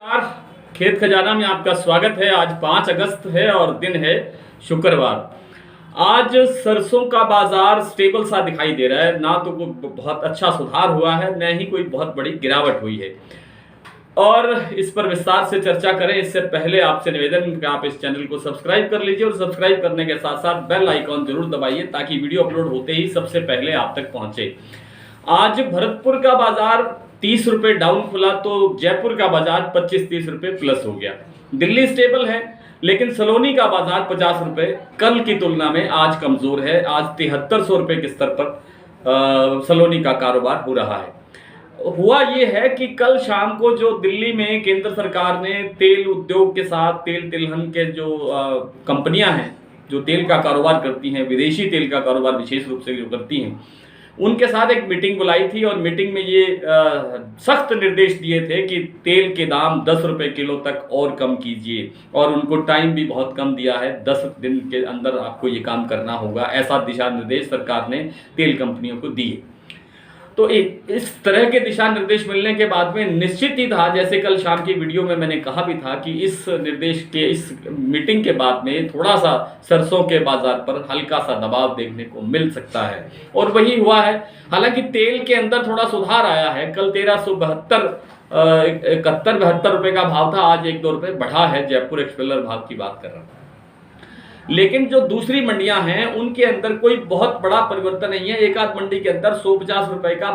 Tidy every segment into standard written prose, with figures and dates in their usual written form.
नमस्कार। खेत खजाना में आपका स्वागत है। आज 5 अगस्त है और दिन है शुक्रवार। आज सरसों का बाजार स्टेबल सा दिखाई दे रहा है, ना तो कोई बहुत अच्छा सुधार हुआ है, न ही कोई बहुत बड़ी गिरावट हुई है। और इस पर विस्तार से चर्चा करें इससे पहले आपसे निवेदन कि आप इस चैनल को सब्सक्राइब कर लीजिए और सब्सक्राइब करने के साथ साथ बेल आइकॉन जरूर दबाइए ताकि वीडियो अपलोड होते ही सबसे पहले आप तक पहुंचे। आज भरतपुर का बाजार 30 रुपए डाउन खुला तो जयपुर का बाजार 25-30 रुपए प्लस हो गया। दिल्ली स्टेबल है लेकिन सलोनी का बाजार 50 रुपए कल की तुलना में आज कमजोर है। आज 7300 रुपए के स्तर पर सलोनी का कारोबार हो रहा है। हुआ ये है कि कल शाम को जो दिल्ली में केंद्र सरकार ने तेल उद्योग के साथ तेल तिलहन के जो कंपनियां हैं जो तेल का कारोबार करती हैं, विदेशी तेल का कारोबार विशेष रूप से जो करती हैं, उनके साथ एक मीटिंग बुलाई थी और मीटिंग में ये सख्त निर्देश दिए थे कि तेल के दाम 10 रुपए किलो तक और कम कीजिए और उनको टाइम भी बहुत कम दिया है। 10 दिन के अंदर आपको ये काम करना होगा, ऐसा दिशा निर्देश सरकार ने तेल कंपनियों को दिए। तो इस तरह के दिशा निर्देश मिलने के बाद में निश्चित ही था, जैसे कल शाम की वीडियो में मैंने कहा भी था, कि इस निर्देश के इस मीटिंग के बाद में थोड़ा सा सरसों के बाजार पर हल्का सा दबाव देखने को मिल सकता है और वही हुआ है। हालांकि तेल के अंदर थोड़ा सुधार आया है। कल 1372 रुपए का भाव था, आज 1-2 रुपए बढ़ा है। जयपुर एक्सपेलर भाव की बात कर रहा हूँ। लेकिन जो दूसरी मंडियां हैं उनके अंदर कोई बहुत बड़ा परिवर्तन नहीं है। एक आध मंडी के अंदर 150 रुपए का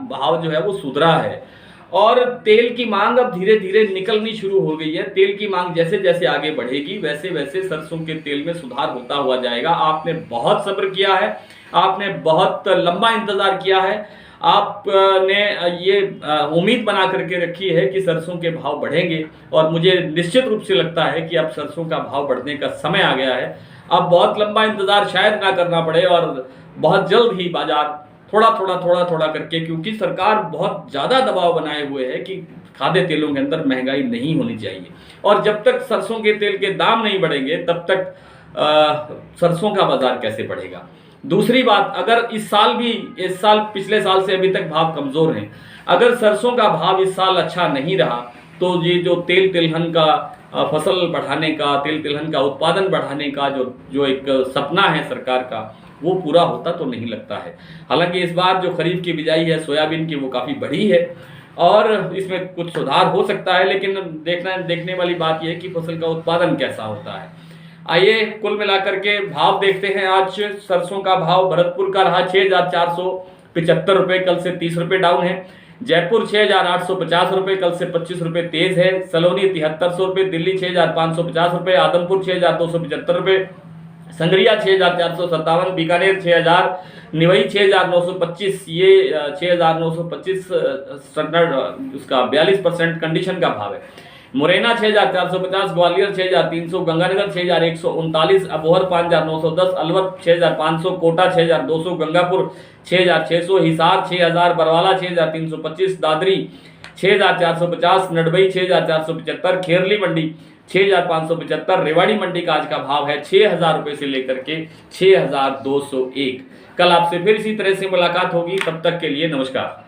भाव जो है वो सुधरा है और तेल की मांग अब धीरे धीरे निकलनी शुरू हो गई है। तेल की मांग जैसे जैसे आगे बढ़ेगी वैसे वैसे सरसों के तेल में सुधार होता हुआ जाएगा। आपने बहुत सब्र किया है, आपने बहुत लंबा इंतजार किया है, आपने ये उम्मीद बना करके रखी है कि सरसों के भाव बढ़ेंगे और मुझे निश्चित रूप से लगता है कि अब सरसों का भाव बढ़ने का समय आ गया है। अब बहुत लंबा इंतजार शायद ना करना पड़े और बहुत जल्द ही बाजार थोड़ा करके, क्योंकि सरकार बहुत ज़्यादा दबाव बनाए हुए है कि खाद्य तेलों के अंदर महंगाई नहीं होनी चाहिए और जब तक सरसों के तेल के दाम नहीं बढ़ेंगे तब तक सरसों का बाजार कैसे बढ़ेगा। दूसरी बात, अगर इस साल पिछले साल से अभी तक भाव कमजोर हैं, अगर सरसों का भाव इस साल अच्छा नहीं रहा तो ये जो तेल तिलहन का फसल बढ़ाने का, तेल तिलहन का उत्पादन बढ़ाने का जो एक सपना है सरकार का, वो पूरा होता तो नहीं लगता है। हालांकि इस बार जो खरीफ की बिजाई है सोयाबीन की वो काफ़ी बड़ी है और इसमें कुछ सुधार हो सकता है, लेकिन देखने वाली बात यह है कि फसल का उत्पादन कैसा होता है। आइए कुल मिलाकर के भाव देखते हैं। आज सरसों का भाव भरतपुर का रहा 6,475 रुपये, कल से 30 रुपये डाउन है। जयपुर 6,850 रुपये, कल से 25 रुपये तेज है। सलोनी 7300 रुपये, दिल्ली 6,550 रुपये, आदमपुर 6,275 रुपये, संगरिया 6,457, बीकानेर 6,000, निवई 6,925, ये 6,925 स्टैंडर्ड उसका 42% कंडीशन का भाव है। मुरैना 6,450, ग्वालियर 6,300, गंगानगर 6,139, अबोहर 5,910, अलवर 6,500, कोटा 6,200, गंगापुर 6,600, हिसार 6,000, बरवाला 6,325, दादरी 6,450, नडबई 6,475, खेरली मंडी 6,575, रेवाड़ी मंडी का आज का भाव है 6,000 रुपये से लेकर के 6,201। कल आपसे फिर इसी तरह से मुलाकात होगी, तब तक के लिए नमस्कार।